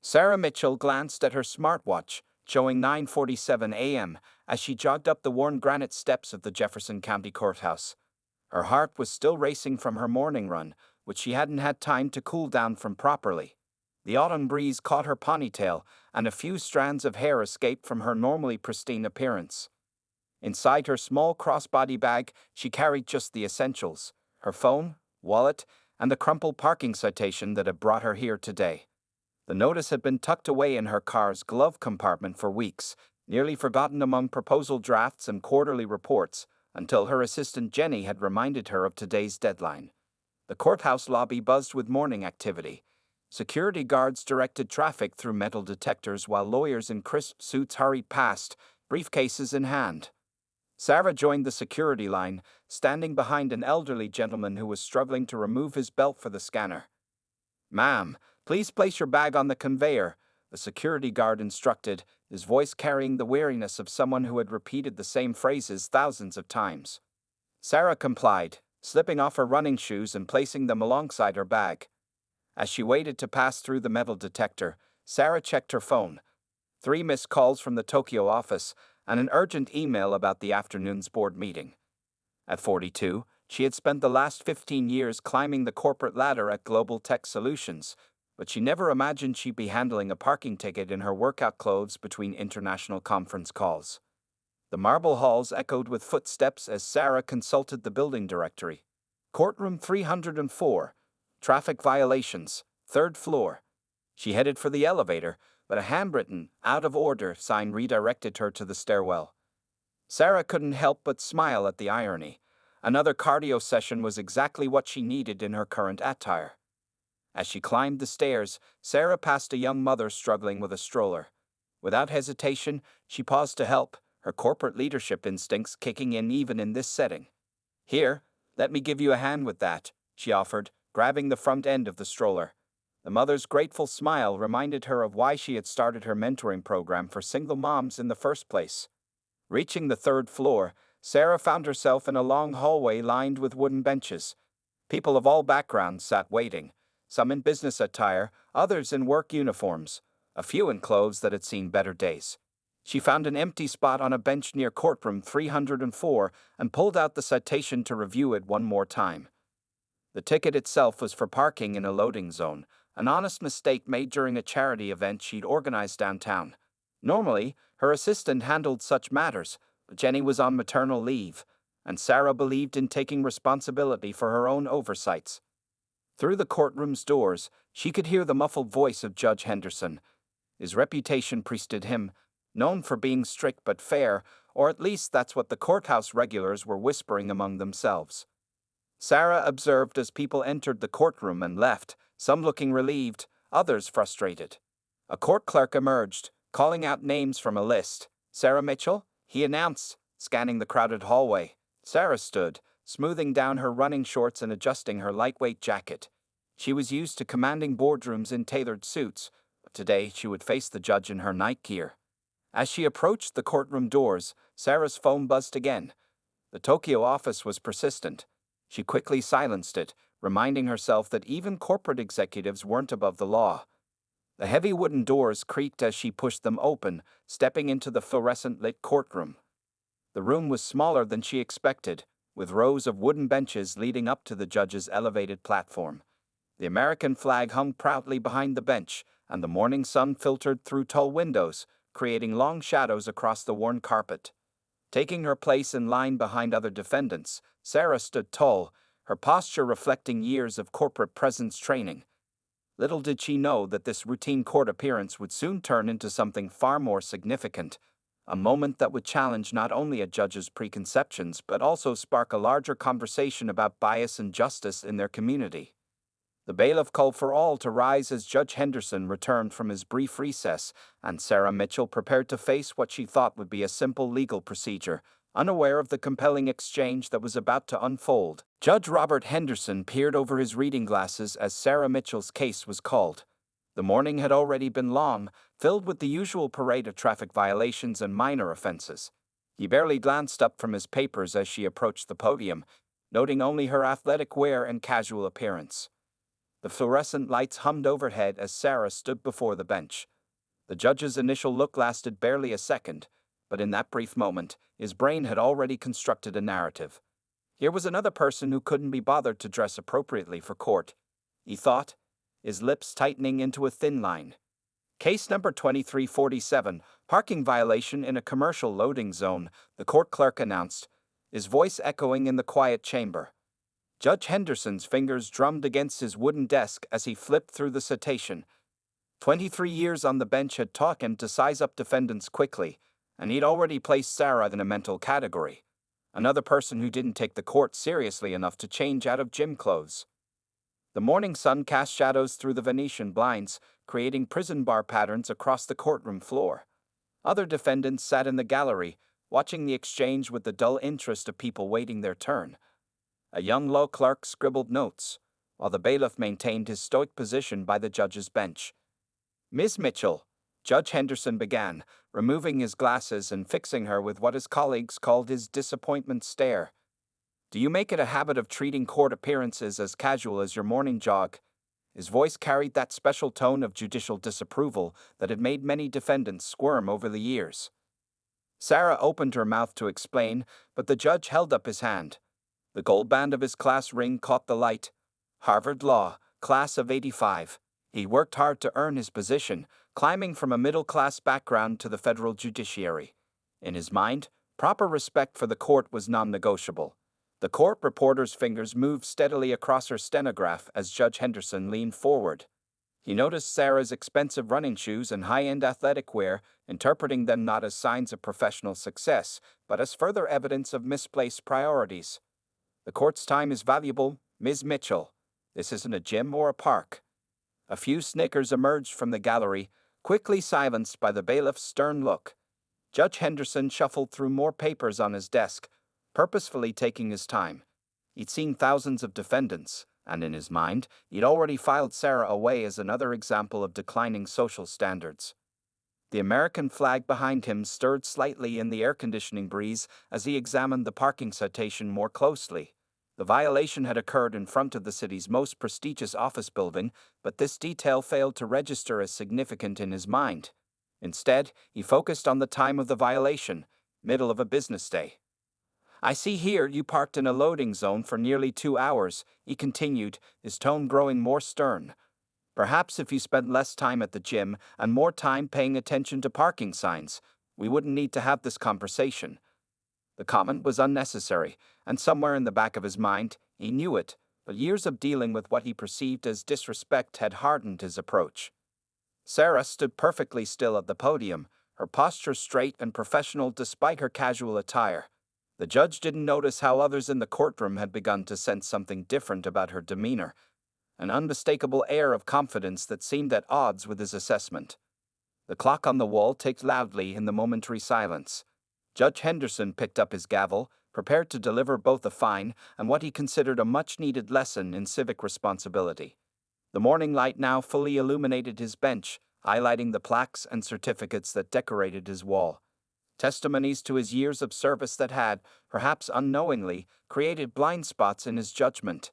Sarah Mitchell glanced at her smartwatch, showing 9:47 a.m. as she jogged up the worn granite steps of the Jefferson County Courthouse. Her heart was still racing from her morning run, which she hadn't had time to cool down from properly. The autumn breeze caught her ponytail, and a few strands of hair escaped from her normally pristine appearance. Inside her small crossbody bag, she carried just the essentials: her phone, wallet, and the crumpled parking citation that had brought her here today. The notice had been tucked away in her car's glove compartment for weeks, nearly forgotten among proposal drafts and quarterly reports, until her assistant Jenny had reminded her of today's deadline. The courthouse lobby buzzed with morning activity. Security guards directed traffic through metal detectors while lawyers in crisp suits hurried past, briefcases in hand. Sarah joined the security line, standing behind an elderly gentleman who was struggling to remove his belt for the scanner. "Ma'am, please place your bag on the conveyor," the security guard instructed, his voice carrying the weariness of someone who had repeated the same phrases thousands of times. Sarah complied, slipping off her running shoes and placing them alongside her bag. As she waited to pass through the metal detector, Sarah checked her phone. 3 missed calls from the Tokyo office, and an urgent email about the afternoon's board meeting. At 42, she had spent the last 15 years climbing the corporate ladder at Global Tech Solutions, but she never imagined she'd be handling a parking ticket in her workout clothes between international conference calls. The marble halls echoed with footsteps as Sarah consulted the building directory. Courtroom 304, traffic violations, 3rd floor. She headed for the elevator, but a handwritten, out of order sign redirected her to the stairwell. Sarah couldn't help but smile at the irony. Another cardio session was exactly what she needed in her current attire. As she climbed the stairs, Sarah passed a young mother struggling with a stroller. Without hesitation, she paused to help, her corporate leadership instincts kicking in even in this setting. "Here, let me give you a hand with that," she offered, grabbing the front end of the stroller. The mother's grateful smile reminded her of why she had started her mentoring program for single moms in the first place. Reaching the 3rd floor, Sarah found herself in a long hallway lined with wooden benches. People of all backgrounds sat waiting, some in business attire, others in work uniforms, a few in clothes that had seen better days. She found an empty spot on a bench near courtroom 304 and pulled out the citation to review it one more time. The ticket itself was for parking in a loading zone, an honest mistake made during a charity event she'd organized downtown. Normally, her assistant handled such matters, but Jenny was on maternal leave, and Sarah believed in taking responsibility for her own oversights. Through the courtroom's doors, she could hear the muffled voice of Judge Henderson. His reputation preceded him, known for being strict but fair, or at least that's what the courthouse regulars were whispering among themselves. Sarah observed as people entered the courtroom and left, some looking relieved, others frustrated. A court clerk emerged, calling out names from a list. "Sarah Mitchell?" he announced, scanning the crowded hallway. Sarah stood, smoothing down her running shorts and adjusting her lightweight jacket. She was used to commanding boardrooms in tailored suits, but today she would face the judge in her night gear. As she approached the courtroom doors, Sarah's phone buzzed again. The Tokyo office was persistent. She quickly silenced it, reminding herself that even corporate executives weren't above the law. The heavy wooden doors creaked as she pushed them open, stepping into the fluorescent-lit courtroom. The room was smaller than she expected, with rows of wooden benches leading up to the judge's elevated platform. The American flag hung proudly behind the bench, and the morning sun filtered through tall windows, creating long shadows across the worn carpet. Taking her place in line behind other defendants, Sarah stood tall, her posture reflecting years of corporate presence training. Little did she know that this routine court appearance would soon turn into something far more significant, a moment that would challenge not only a judge's preconceptions but also spark a larger conversation about bias and justice in their community. The bailiff called for all to rise as Judge Henderson returned from his brief recess, and Sarah Mitchell prepared to face what she thought would be a simple legal procedure, unaware of the compelling exchange that was about to unfold. Judge Robert Henderson peered over his reading glasses as Sarah Mitchell's case was called. The morning had already been long, filled with the usual parade of traffic violations and minor offenses. He barely glanced up from his papers as she approached the podium, noting only her athletic wear and casual appearance. The fluorescent lights hummed overhead as Sarah stood before the bench. The judge's initial look lasted barely a second, but in that brief moment, his brain had already constructed a narrative. Here was another person who couldn't be bothered to dress appropriately for court, he thought, his lips tightening into a thin line. Case number 2347, parking violation in a commercial loading zone, the court clerk announced, his voice echoing in the quiet chamber. Judge Henderson's fingers drummed against his wooden desk as he flipped through the citation. 23 years on the bench had taught him to size up defendants quickly, and he'd already placed Sarah in a mental category. Another person who didn't take the court seriously enough to change out of gym clothes. The morning sun cast shadows through the Venetian blinds, creating prison bar patterns across the courtroom floor. Other defendants sat in the gallery, watching the exchange with the dull interest of people waiting their turn. A young law clerk scribbled notes, while the bailiff maintained his stoic position by the judge's bench. "Miss Mitchell," Judge Henderson began, removing his glasses and fixing her with what his colleagues called his disappointment stare. "Do you make it a habit of treating court appearances as casual as your morning jog?" His voice carried that special tone of judicial disapproval that had made many defendants squirm over the years. Sarah opened her mouth to explain, but the judge held up his hand. The gold band of his class ring caught the light. Harvard Law, class of '85. He worked hard to earn his position, climbing from a middle-class background to the federal judiciary. In his mind, proper respect for the court was non-negotiable. The court reporter's fingers moved steadily across her stenograph as Judge Henderson leaned forward. He noticed Sarah's expensive running shoes and high-end athletic wear, interpreting them not as signs of professional success, but as further evidence of misplaced priorities. "The court's time is valuable, Ms. Mitchell. This isn't a gym or a park." A few snickers emerged from the gallery, quickly silenced by the bailiff's stern look. Judge Henderson shuffled through more papers on his desk, purposefully taking his time. He'd seen thousands of defendants, and in his mind, he'd already filed Sarah away as another example of declining social standards. The American flag behind him stirred slightly in the air-conditioning breeze as he examined the parking citation more closely. The violation had occurred in front of the city's most prestigious office building, but this detail failed to register as significant in his mind. Instead, he focused on the time of the violation, middle of a business day. "I see here you parked in a loading zone for nearly 2 hours," he continued, his tone growing more stern. "Perhaps if you spent less time at the gym and more time paying attention to parking signs, we wouldn't need to have this conversation." The comment was unnecessary, and somewhere in the back of his mind, he knew it, but years of dealing with what he perceived as disrespect had hardened his approach. Sarah stood perfectly still at the podium, her posture straight and professional despite her casual attire. The judge didn't notice how others in the courtroom had begun to sense something different about her demeanor, an unmistakable air of confidence that seemed at odds with his assessment. The clock on the wall ticked loudly in the momentary silence. Judge Henderson picked up his gavel, prepared to deliver both a fine and what he considered a much-needed lesson in civic responsibility. The morning light now fully illuminated his bench, highlighting the plaques and certificates that decorated his wall. Testimonies to his years of service that had, perhaps unknowingly, created blind spots in his judgment.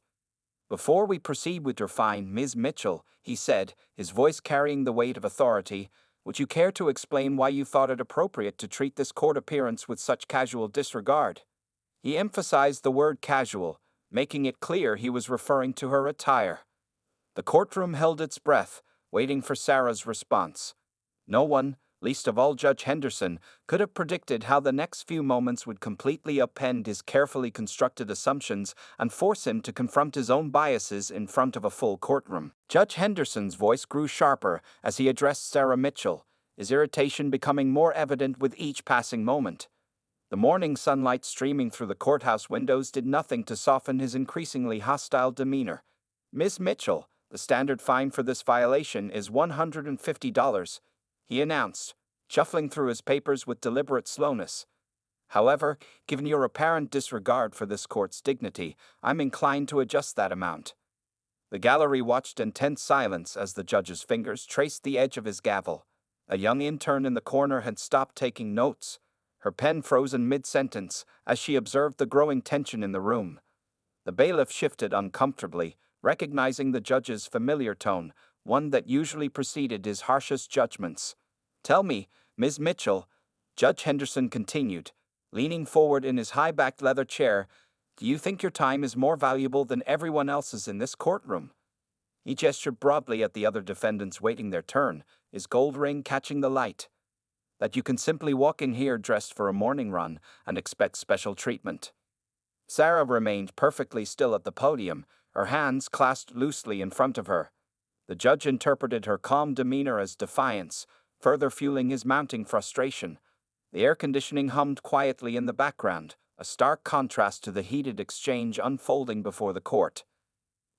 "Before we proceed with your fine, Ms. Mitchell," he said, his voice carrying the weight of authority, "would you care to explain why you thought it appropriate to treat this court appearance with such casual disregard?" He emphasized the word casual, making it clear he was referring to her attire. The courtroom held its breath, waiting for Sarah's response. No one, least of all Judge Henderson, could have predicted how the next few moments would completely upend his carefully constructed assumptions and force him to confront his own biases in front of a full courtroom. Judge Henderson's voice grew sharper as he addressed Sarah Mitchell, his irritation becoming more evident with each passing moment. The morning sunlight streaming through the courthouse windows did nothing to soften his increasingly hostile demeanor. "Miss Mitchell, the standard fine for this violation is $150, he announced, shuffling through his papers with deliberate slowness. "However, given your apparent disregard for this court's dignity, I'm inclined to adjust that amount." The gallery watched in tense silence as the judge's fingers traced the edge of his gavel. A young intern in the corner had stopped taking notes, her pen frozen mid-sentence as she observed the growing tension in the room. The bailiff shifted uncomfortably, recognizing the judge's familiar tone, one that usually preceded his harshest judgments. "Tell me, Ms. Mitchell," Judge Henderson continued, leaning forward in his high-backed leather chair, "do you think your time is more valuable than everyone else's in this courtroom?" He gestured broadly at the other defendants waiting their turn, his gold ring catching the light. "That you can simply walk in here dressed for a morning run and expect special treatment." Sarah remained perfectly still at the podium, her hands clasped loosely in front of her. The judge interpreted her calm demeanor as defiance, further fueling his mounting frustration. The air conditioning hummed quietly in the background, a stark contrast to the heated exchange unfolding before the court.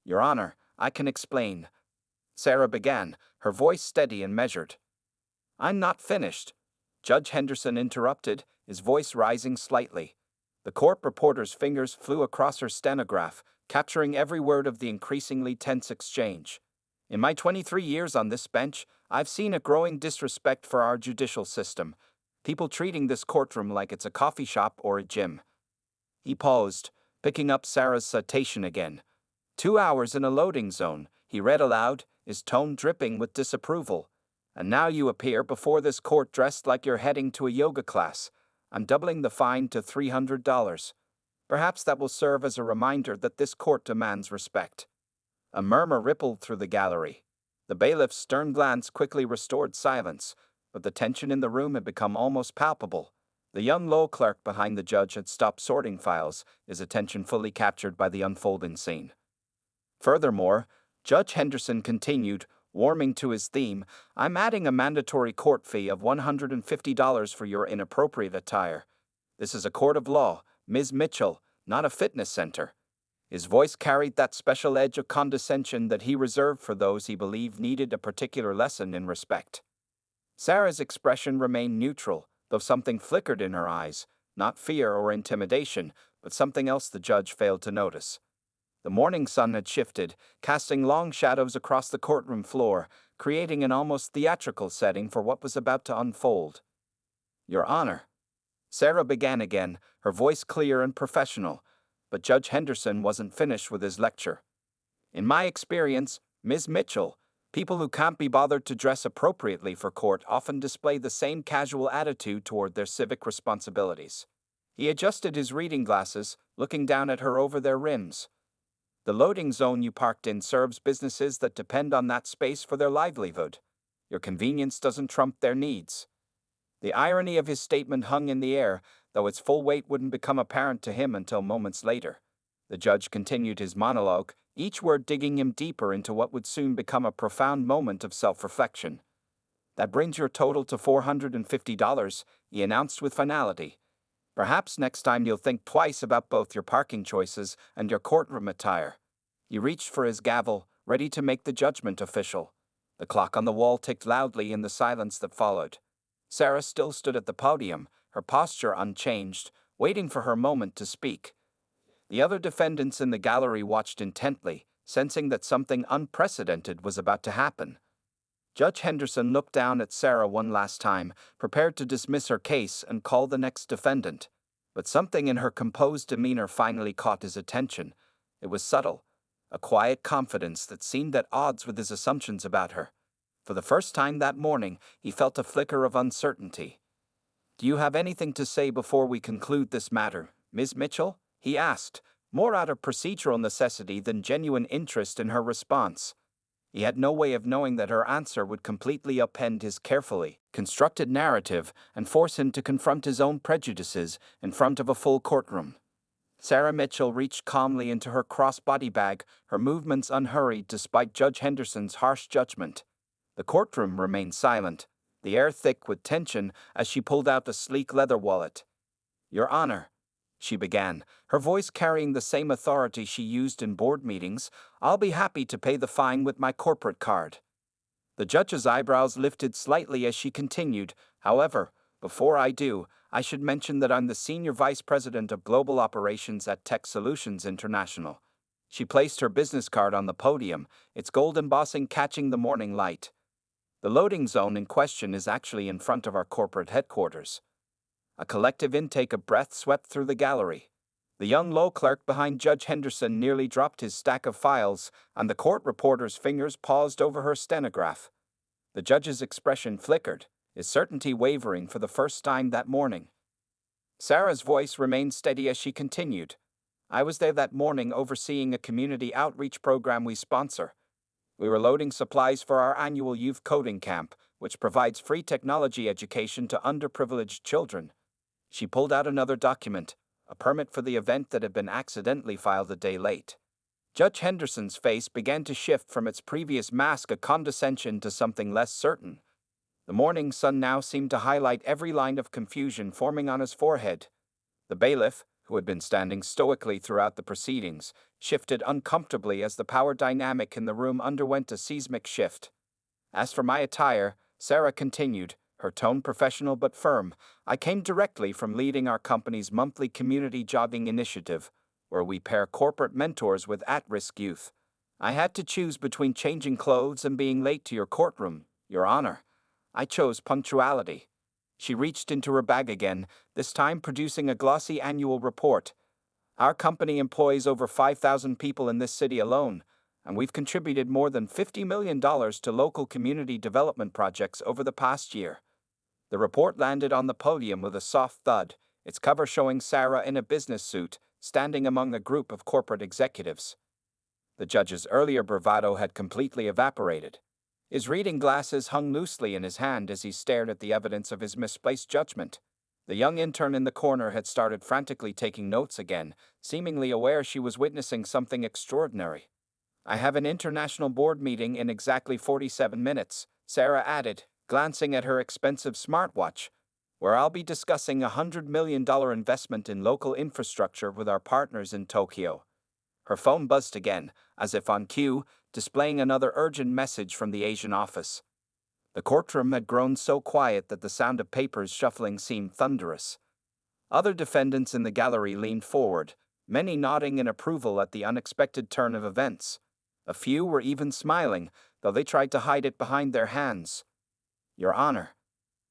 "Your Honor, I can explain," Sarah began, her voice steady and measured. "I'm not finished," Judge Henderson interrupted, his voice rising slightly. The court reporter's fingers flew across her stenograph, capturing every word of the increasingly tense exchange. "In my 23 years on this bench, I've seen a growing disrespect for our judicial system, people treating this courtroom like it's a coffee shop or a gym." He paused, picking up Sarah's citation again. "2 hours in a loading zone," he read aloud, his tone dripping with disapproval. "And now you appear before this court dressed like you're heading to a yoga class. I'm doubling the fine to $300. Perhaps that will serve as a reminder that this court demands respect." A murmur rippled through the gallery. The bailiff's stern glance quickly restored silence, but the tension in the room had become almost palpable. The young law clerk behind the judge had stopped sorting files, his attention fully captured by the unfolding scene. Furthermore, Judge Henderson continued, warming to his theme, "I'm adding a mandatory court fee of $150 for your inappropriate attire. This is a court of law, Ms. Mitchell, not a fitness center." His voice carried that special edge of condescension that he reserved for those he believed needed a particular lesson in respect. Sarah's expression remained neutral, though something flickered in her eyes, not fear or intimidation, but something else the judge failed to notice. The morning sun had shifted, casting long shadows across the courtroom floor, creating an almost theatrical setting for what was about to unfold. "Your Honor," Sarah began again, her voice clear and professional, but Judge Henderson wasn't finished with his lecture. "In my experience, Ms. Mitchell, people who can't be bothered to dress appropriately for court often display the same casual attitude toward their civic responsibilities." He adjusted his reading glasses, looking down at her over their rims. "The loading zone you parked in serves businesses that depend on that space for their livelihood. Your convenience doesn't trump their needs." The irony of his statement hung in the air, though its full weight wouldn't become apparent to him until moments later. The judge continued his monologue, each word digging him deeper into what would soon become a profound moment of self-reflection. "That brings your total to $450, he announced with finality. "Perhaps next time you'll think twice about both your parking choices and your courtroom attire." He reached for his gavel, ready to make the judgment official. The clock on the wall ticked loudly in the silence that followed. Sarah still stood at the podium, her posture unchanged, waiting for her moment to speak. The other defendants in the gallery watched intently, sensing that something unprecedented was about to happen. Judge Henderson looked down at Sarah one last time, prepared to dismiss her case and call the next defendant. But something in her composed demeanor finally caught his attention. It was subtle, a quiet confidence that seemed at odds with his assumptions about her. For the first time that morning, he felt a flicker of uncertainty. "Do you have anything to say before we conclude this matter, Ms. Mitchell?" he asked, more out of procedural necessity than genuine interest in her response. He had no way of knowing that her answer would completely upend his carefully constructed narrative and force him to confront his own prejudices in front of a full courtroom. Sarah Mitchell reached calmly into her cross-body bag, her movements unhurried despite Judge Henderson's harsh judgment. The courtroom remained silent, the air thick with tension as she pulled out a sleek leather wallet. "Your Honor," she began, her voice carrying the same authority she used in board meetings, "I'll be happy to pay the fine with my corporate card." The judge's eyebrows lifted slightly as she continued, "However, before I do, I should mention that I'm the Senior Vice President of Global Operations at Tech Solutions International." She placed her business card on the podium, its gold embossing catching the morning light. "The loading zone in question is actually in front of our corporate headquarters." A collective intake of breath swept through the gallery. The young law clerk behind Judge Henderson nearly dropped his stack of files, and the court reporter's fingers paused over her stenograph. The judge's expression flickered, his certainty wavering for the first time that morning. Sarah's voice remained steady as she continued. I was there that morning overseeing a community outreach program we sponsor. We were loading supplies for our annual youth coding camp, which provides free technology education to underprivileged children. She pulled out another document, a permit for the event that had been accidentally filed a day late. Judge Henderson's face began to shift from its previous mask of condescension to something less certain. The morning sun now seemed to highlight every line of confusion forming on his forehead. The bailiff, who had been standing stoically throughout the proceedings, shifted uncomfortably as the power dynamic in the room underwent a seismic shift. As for my attire, Sarah continued, her tone professional but firm, I came directly from leading our company's monthly community jogging initiative, where we pair corporate mentors with at-risk youth. I had to choose between changing clothes and being late to your courtroom, Your Honor. I chose punctuality. She reached into her bag again, this time producing a glossy annual report. Our company employs over 5,000 people in this city alone, and we've contributed more than $50 million to local community development projects over the past year. The report landed on the podium with a soft thud, its cover showing Sarah in a business suit, standing among a group of corporate executives. The judge's earlier bravado had completely evaporated. His reading glasses hung loosely in his hand as he stared at the evidence of his misplaced judgment. The young intern in the corner had started frantically taking notes again, seemingly aware she was witnessing something extraordinary. I have an international board meeting in exactly 47 minutes, Sarah added, glancing at her expensive smartwatch, where I'll be discussing a $100 million investment in local infrastructure with our partners in Tokyo. Her phone buzzed again, as if on cue, displaying another urgent message from the Asian office. The courtroom had grown so quiet that the sound of papers shuffling seemed thunderous. Other defendants in the gallery leaned forward, many nodding in approval at the unexpected turn of events. A few were even smiling, though they tried to hide it behind their hands. Your Honor,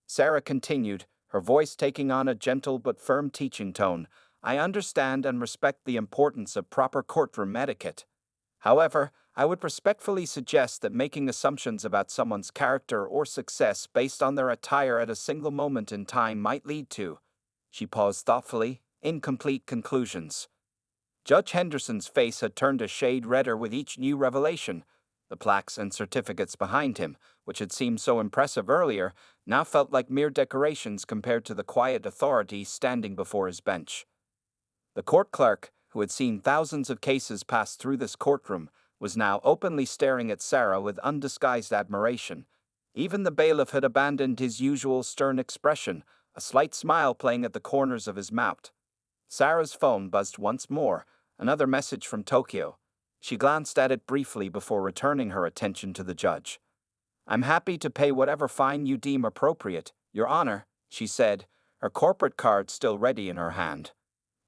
Sarah continued, her voice taking on a gentle but firm teaching tone, I understand and respect the importance of proper courtroom etiquette. However, I would respectfully suggest that making assumptions about someone's character or success based on their attire at a single moment in time might lead to, she paused thoughtfully, incomplete conclusions. Judge Henderson's face had turned a shade redder with each new revelation. The plaques and certificates behind him, which had seemed so impressive earlier, now felt like mere decorations compared to the quiet authority standing before his bench. The court clerk, who had seen thousands of cases pass through this courtroom, was now openly staring at Sarah with undisguised admiration. Even the bailiff had abandoned his usual stern expression, a slight smile playing at the corners of his mouth. Sarah's phone buzzed once more, another message from Tokyo. She glanced at it briefly before returning her attention to the judge. I'm happy to pay whatever fine you deem appropriate, Your Honor, she said, her corporate card still ready in her hand.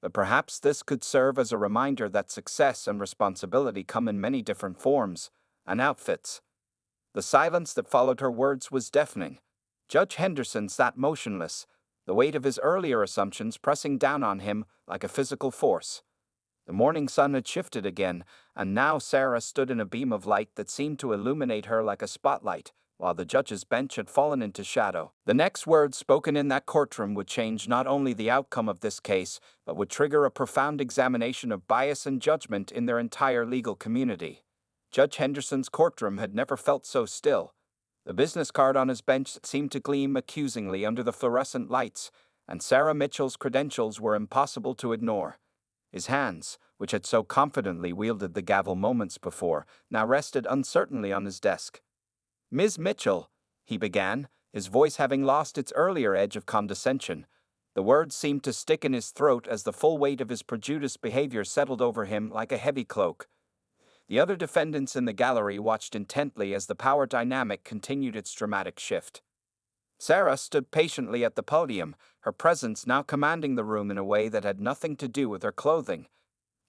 But perhaps this could serve as a reminder that success and responsibility come in many different forms and outfits. The silence that followed her words was deafening. Judge Henderson sat motionless, the weight of his earlier assumptions pressing down on him like a physical force. The morning sun had shifted again, and now Sarah stood in a beam of light that seemed to illuminate her like a spotlight, while the judge's bench had fallen into shadow. The next words spoken in that courtroom would change not only the outcome of this case, but would trigger a profound examination of bias and judgment in their entire legal community. Judge Henderson's courtroom had never felt so still. The business card on his bench seemed to gleam accusingly under the fluorescent lights, and Sarah Mitchell's credentials were impossible to ignore. His hands, which had so confidently wielded the gavel moments before, now rested uncertainly on his desk. Ms. Mitchell, he began, his voice having lost its earlier edge of condescension. The words seemed to stick in his throat as the full weight of his prejudiced behavior settled over him like a heavy cloak. The other defendants in the gallery watched intently as the power dynamic continued its dramatic shift. Sarah stood patiently at the podium, her presence now commanding the room in a way that had nothing to do with her clothing.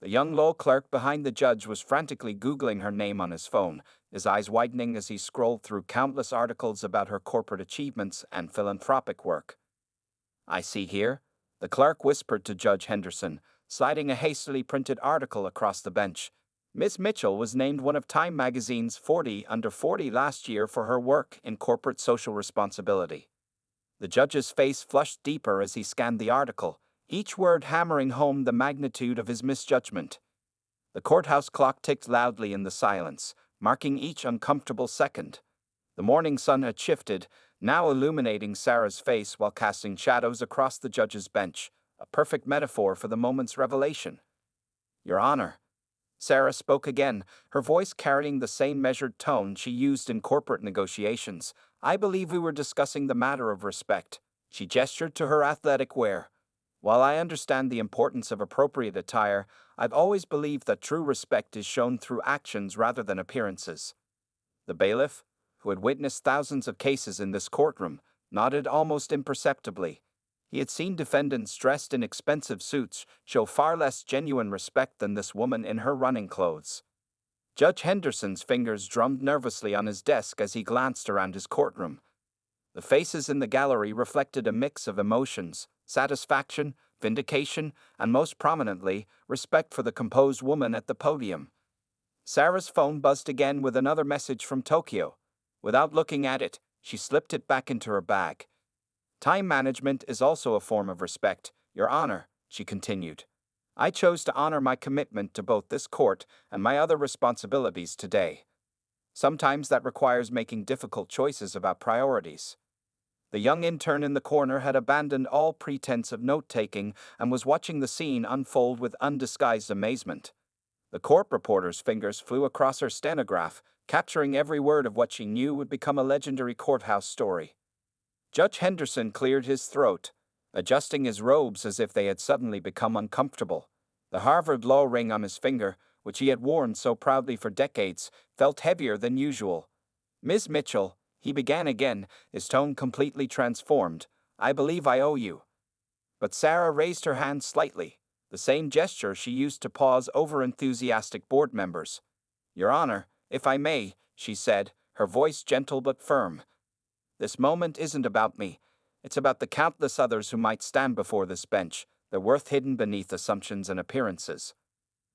The young law clerk behind the judge was frantically Googling her name on his phone, his eyes widening as he scrolled through countless articles about her corporate achievements and philanthropic work. I see here, the clerk whispered to Judge Henderson, sliding a hastily printed article across the bench. Miss Mitchell was named one of Time magazine's 40 Under 40 last year for her work in corporate social responsibility. The judge's face flushed deeper as he scanned the article, each word hammering home the magnitude of his misjudgment. The courthouse clock ticked loudly in the silence, marking each uncomfortable second. The morning sun had shifted, now illuminating Sarah's face while casting shadows across the judge's bench, a perfect metaphor for the moment's revelation. "Your Honor," Sarah spoke again, her voice carrying the same measured tone she used in corporate negotiations. "I believe we were discussing the matter of respect." She gestured to her athletic wear. "While I understand the importance of appropriate attire, I've always believed that true respect is shown through actions rather than appearances." The bailiff, who had witnessed thousands of cases in this courtroom, nodded almost imperceptibly. He had seen defendants dressed in expensive suits show far less genuine respect than this woman in her running clothes. Judge Henderson's fingers drummed nervously on his desk as he glanced around his courtroom. The faces in the gallery reflected a mix of emotions: satisfaction, vindication, and most prominently, respect for the composed woman at the podium. Sarah's phone buzzed again with another message from Tokyo. Without looking at it, she slipped it back into her bag. "Time management is also a form of respect, Your Honor," she continued. "I chose to honor my commitment to both this court and my other responsibilities today. Sometimes that requires making difficult choices about priorities." The young intern in the corner had abandoned all pretense of note-taking and was watching the scene unfold with undisguised amazement. The court reporter's fingers flew across her stenograph, capturing every word of what she knew would become a legendary courthouse story. Judge Henderson cleared his throat, adjusting his robes as if they had suddenly become uncomfortable. The Harvard law ring on his finger, which he had worn so proudly for decades, felt heavier than usual. "Ms. Mitchell," he began again, his tone completely transformed, "I believe I owe you." But Sarah raised her hand slightly, the same gesture she used to pause over-enthusiastic board members. "Your Honor, if I may," she said, her voice gentle but firm. "This moment isn't about me. It's about the countless others who might stand before this bench, their worth hidden beneath assumptions and appearances."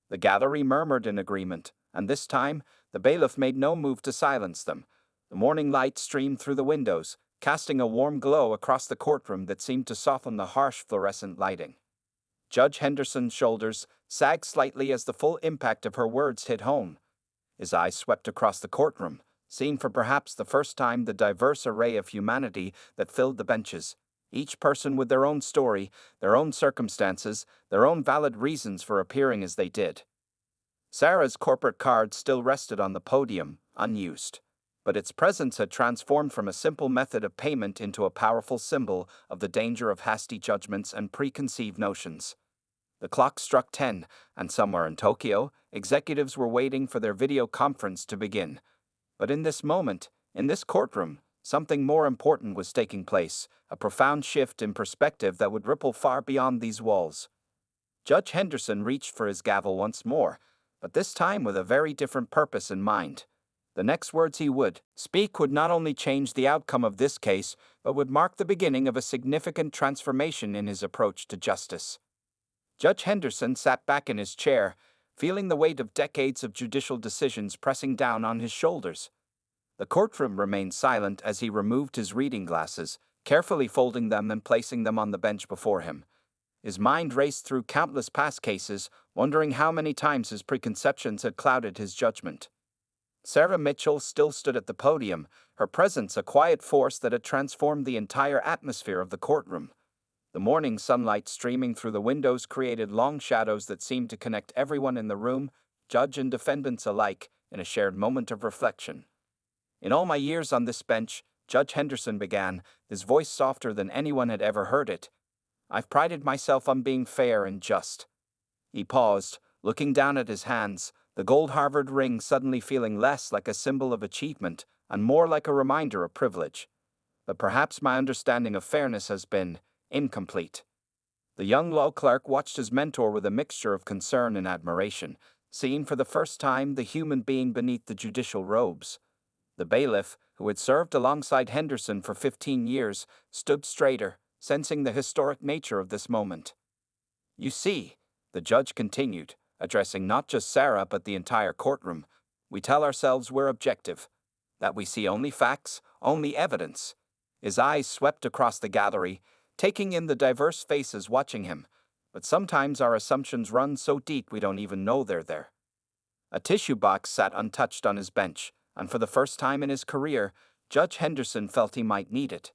The gallery murmured in agreement, and this time, the bailiff made no move to silence them. The morning light streamed through the windows, casting a warm glow across the courtroom that seemed to soften the harsh fluorescent lighting. Judge Henderson's shoulders sagged slightly as the full impact of her words hit home. His eyes swept across the courtroom, seeing for perhaps the first time the diverse array of humanity that filled the benches, each person with their own story, their own circumstances, their own valid reasons for appearing as they did. Sarah's corporate card still rested on the podium, unused, but its presence had transformed from a simple method of payment into a powerful symbol of the danger of hasty judgments and preconceived notions. The clock struck 10, and somewhere in Tokyo, executives were waiting for their video conference to begin. But in this moment, in this courtroom, something more important was taking place, a profound shift in perspective that would ripple far beyond these walls. Judge Henderson reached for his gavel once more, but this time with a very different purpose in mind. The next words he would speak would not only change the outcome of this case, but would mark the beginning of a significant transformation in his approach to justice. Judge Henderson sat back in his chair, feeling the weight of decades of judicial decisions pressing down on his shoulders. The courtroom remained silent as he removed his reading glasses, carefully folding them and placing them on the bench before him. His mind raced through countless past cases, wondering how many times his preconceptions had clouded his judgment. Sarah Mitchell still stood at the podium, her presence a quiet force that had transformed the entire atmosphere of the courtroom. The morning sunlight streaming through the windows created long shadows that seemed to connect everyone in the room, judge and defendants alike, in a shared moment of reflection. "In all my years on this bench," Judge Henderson began, his voice softer than anyone had ever heard it, "I've prided myself on being fair and just." He paused, looking down at his hands, the gold Harvard ring suddenly feeling less like a symbol of achievement and more like a reminder of privilege. "But perhaps my understanding of fairness has been incomplete." The young law clerk watched his mentor with a mixture of concern and admiration, seeing for the first time the human being beneath the judicial robes. The bailiff, who had served alongside Henderson for 15 years, stood straighter, sensing the historic nature of this moment. "You see," The judge continued, addressing not just Sarah but the entire courtroom. We tell ourselves we're objective, that we see only facts, only evidence. His eyes swept across the gallery, taking in the diverse faces watching him. But sometimes our assumptions run so deep we don't even know they're there. A tissue box sat untouched on his bench, and for the first time in his career, Judge Henderson felt he might need it.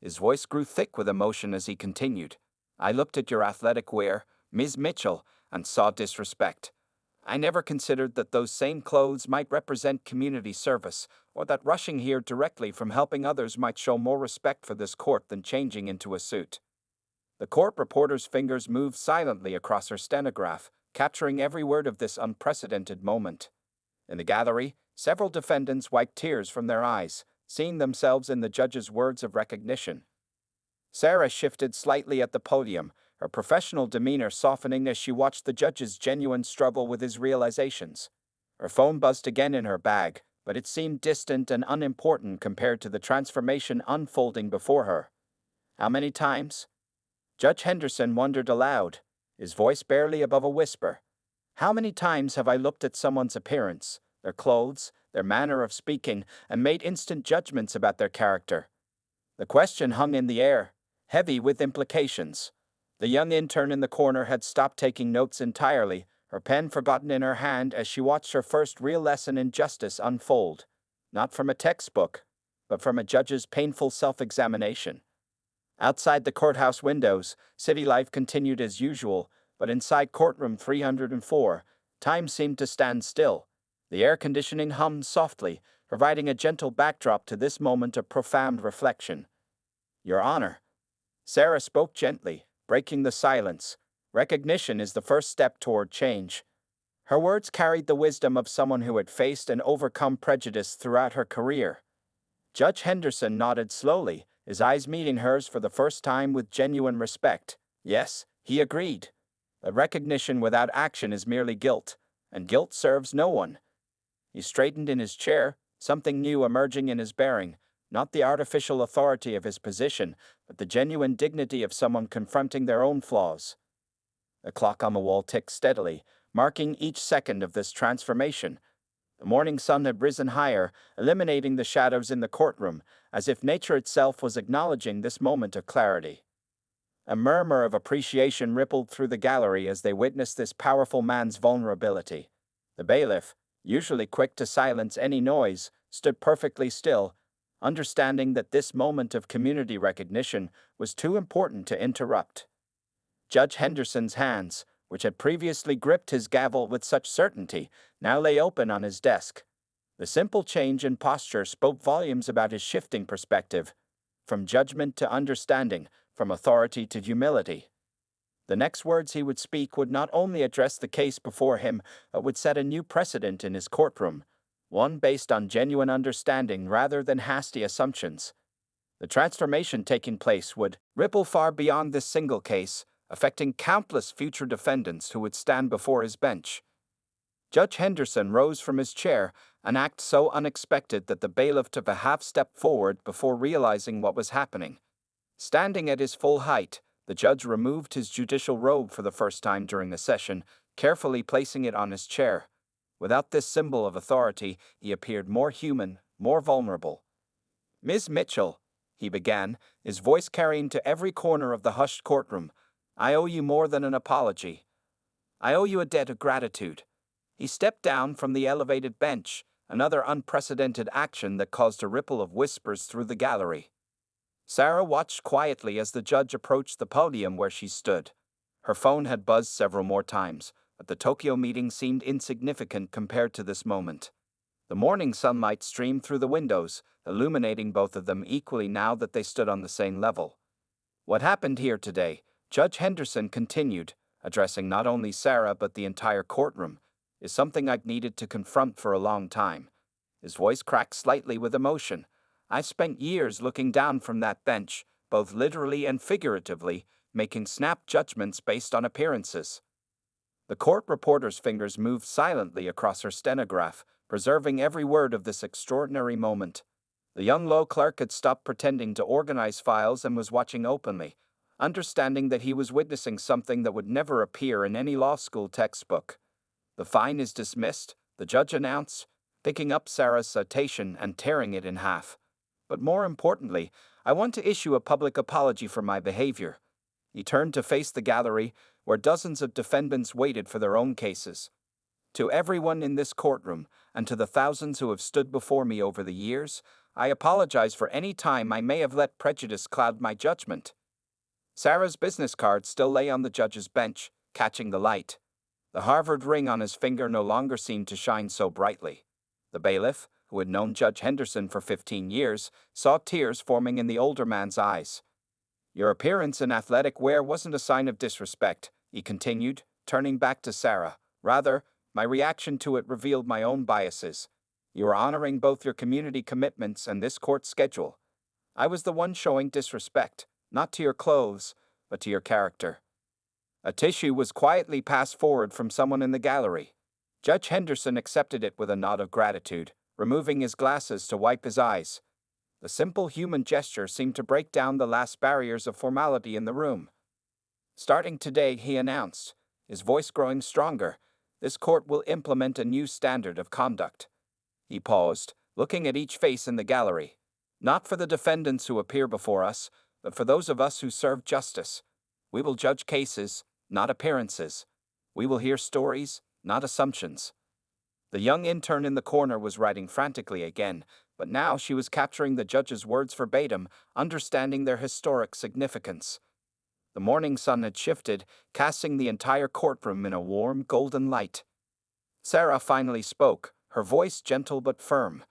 His voice grew thick with emotion as he continued. I looked at your athletic wear, Ms. Mitchell, and saw disrespect. I never considered that those same clothes might represent community service, or that rushing here directly from helping others might show more respect for this court than changing into a suit. The court reporter's fingers moved silently across her stenograph, capturing every word of this unprecedented moment. In the gallery, several defendants wiped tears from their eyes, seeing themselves in the judge's words of recognition. Sarah shifted slightly at the podium, her professional demeanor softening as she watched the judge's genuine struggle with his realizations. Her phone buzzed again in her bag, but it seemed distant and unimportant compared to the transformation unfolding before her. How many times? Judge Henderson wondered aloud, his voice barely above a whisper. How many times have I looked at someone's appearance, their clothes, their manner of speaking, and made instant judgments about their character? The question hung in the air, heavy with implications. The young intern in the corner had stopped taking notes entirely, her pen forgotten in her hand as she watched her first real lesson in justice unfold, not from a textbook, but from a judge's painful self-examination. Outside the courthouse windows, city life continued as usual, but inside courtroom 304, time seemed to stand still. The air conditioning hummed softly, providing a gentle backdrop to this moment of profound reflection. Your Honor. Sarah spoke gently, breaking the silence. Recognition is the first step toward change. Her words carried the wisdom of someone who had faced and overcome prejudice throughout her career. Judge Henderson nodded slowly, his eyes meeting hers for the first time with genuine respect. Yes, he agreed. But recognition without action is merely guilt, and guilt serves no one. He straightened in his chair, something new emerging in his bearing, not the artificial authority of his position, but the genuine dignity of someone confronting their own flaws. The clock on the wall ticked steadily, marking each second of this transformation. The morning sun had risen higher, eliminating the shadows in the courtroom, as if nature itself was acknowledging this moment of clarity. A murmur of appreciation rippled through the gallery as they witnessed this powerful man's vulnerability. The bailiff, usually quick to silence any noise, stood perfectly still, understanding that this moment of community recognition was too important to interrupt. Judge Henderson's hands, which had previously gripped his gavel with such certainty, now lay open on his desk. The simple change in posture spoke volumes about his shifting perspective, from judgment to understanding, from authority to humility. The next words he would speak would not only address the case before him, but would set a new precedent in his courtroom, one based on genuine understanding rather than hasty assumptions. The transformation taking place would ripple far beyond this single case, affecting countless future defendants who would stand before his bench. Judge Henderson rose from his chair, an act so unexpected that the bailiff took a half step forward before realizing what was happening. Standing at his full height, the judge removed his judicial robe for the first time during the session, carefully placing it on his chair. Without this symbol of authority, he appeared more human, more vulnerable. Ms. Mitchell, he began, his voice carrying to every corner of the hushed courtroom, I owe you more than an apology. I owe you a debt of gratitude. He stepped down from the elevated bench, another unprecedented action that caused a ripple of whispers through the gallery. Sarah watched quietly as the judge approached the podium where she stood. Her phone had buzzed several more times, but the Tokyo meeting seemed insignificant compared to this moment. The morning sunlight streamed through the windows, illuminating both of them equally now that they stood on the same level. What happened here today, Judge Henderson continued, addressing not only Sarah but the entire courtroom, is something I've needed to confront for a long time. His voice cracked slightly with emotion. I've spent years looking down from that bench, both literally and figuratively, making snap judgments based on appearances. The court reporter's fingers moved silently across her stenograph, preserving every word of this extraordinary moment. The young law clerk had stopped pretending to organize files and was watching openly, understanding that he was witnessing something that would never appear in any law school textbook. "The fine is dismissed," the judge announced, picking up Sarah's citation and tearing it in half. "But more importantly, I want to issue a public apology for my behavior." He turned to face the gallery, where dozens of defendants waited for their own cases. "To everyone in this courtroom, and to the thousands who have stood before me over the years, I apologize for any time I may have let prejudice cloud my judgment." Sarah's business card still lay on the judge's bench, catching the light. The Harvard ring on his finger no longer seemed to shine so brightly. The bailiff, who had known Judge Henderson for 15 years, saw tears forming in the older man's eyes. "Your appearance in athletic wear wasn't a sign of disrespect," he continued, turning back to Sarah. "Rather, my reaction to it revealed my own biases. You are honoring both your community commitments and this court schedule. I was the one showing disrespect, not to your clothes, but to your character." A tissue was quietly passed forward from someone in the gallery. Judge Henderson accepted it with a nod of gratitude, removing his glasses to wipe his eyes. The simple human gesture seemed to break down the last barriers of formality in the room. "Starting today," he announced, his voice growing stronger, "this court will implement a new standard of conduct." He paused, looking at each face in the gallery. "Not for the defendants who appear before us, but for those of us who serve justice. We will judge cases, not appearances. We will hear stories, not assumptions." The young intern in the corner was writing frantically again, but now she was capturing the judge's words verbatim, understanding their historic significance. The morning sun had shifted, casting the entire courtroom in a warm, golden light. Sarah finally spoke, her voice gentle but firm.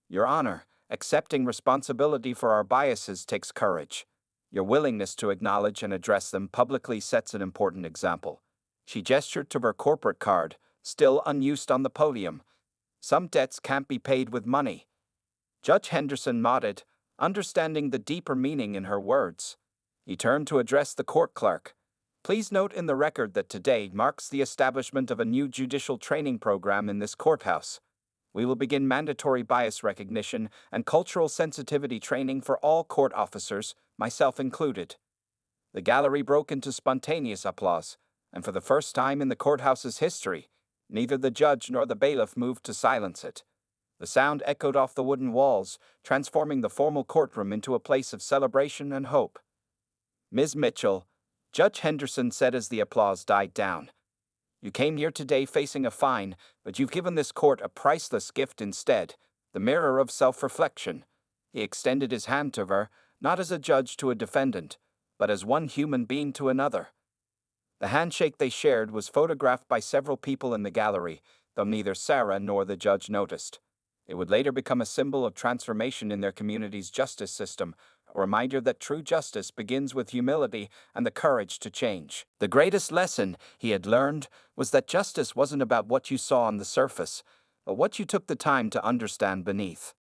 "Your Honor, accepting responsibility for our biases takes courage. Your willingness to acknowledge and address them publicly sets an important example." She gestured to her corporate card, still unused on the podium. "Some debts can't be paid with money." Judge Henderson nodded, understanding the deeper meaning in her words. He turned to address the court clerk. "Please note in the record that today marks the establishment of a new judicial training program in this courthouse. We will begin mandatory bias recognition and cultural sensitivity training for all court officers, myself included." The gallery broke into spontaneous applause, and for the first time in the courthouse's history, neither the judge nor the bailiff moved to silence it. The sound echoed off the wooden walls, transforming the formal courtroom into a place of celebration and hope. "Ms. Mitchell," Judge Henderson said as the applause died down, "you came here today facing a fine, but you've given this court a priceless gift instead, the mirror of self-reflection." He extended his hand to her, not as a judge to a defendant, but as one human being to another. The handshake they shared was photographed by several people in the gallery, though neither Sarah nor the judge noticed. It would later become a symbol of transformation in their community's justice system, a reminder that true justice begins with humility and the courage to change. The greatest lesson he had learned was that justice wasn't about what you saw on the surface, but what you took the time to understand beneath.